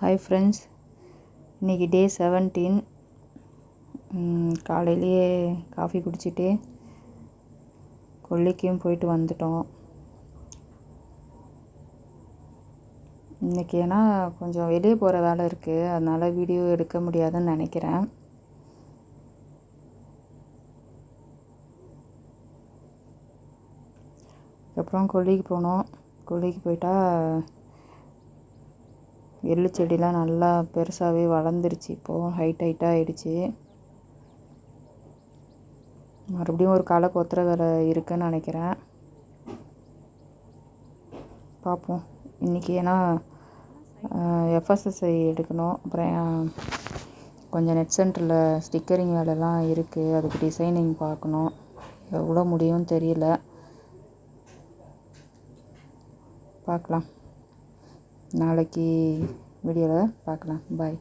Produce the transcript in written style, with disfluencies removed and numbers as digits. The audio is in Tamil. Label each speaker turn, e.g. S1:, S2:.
S1: ஹாய் ஃப்ரெண்ட்ஸ், இன்றைக்கி டே 17. காலையிலேயே காஃபி குடிச்சிட்டு கொல்லிக்கும் போயிட்டு வந்துட்டோம். இன்றைக்கி ஏன்னா கொஞ்சம் வெளியே போகிற வேலை இருக்குது, அதனால் வீடியோ எடுக்க முடியாதுன்னு நினைக்கிறேன். அப்புறம் கொல்லிக்கு போனோம். கொல்லிக்கு போயிட்டா எள்ளு செடிலாம் நல்லா பெருசாகவே வளர்ந்துருச்சு. இப்போது ஹைட்டாக ஆகிடுச்சு. மறுபடியும் ஒரு களை கொத்துற வேலை இருக்குதுன்னு நினைக்கிறேன். பார்ப்போம். இன்றைக்கி ஏன்னா எஃப்எஸ்எஸ்ஐ எடுக்கணும். அப்புறம் கொஞ்சம் நெட் சென்டரில் ஸ்டிக்கரிங் வேலைலாம் இருக்குது, அதுக்கு டிசைனிங் பார்க்கணும். எவ்வளோ முடியும்னு தெரியல, பார்க்கலாம். நாளைக்கு வீடியோவில் பார்க்கலாம். பாய்.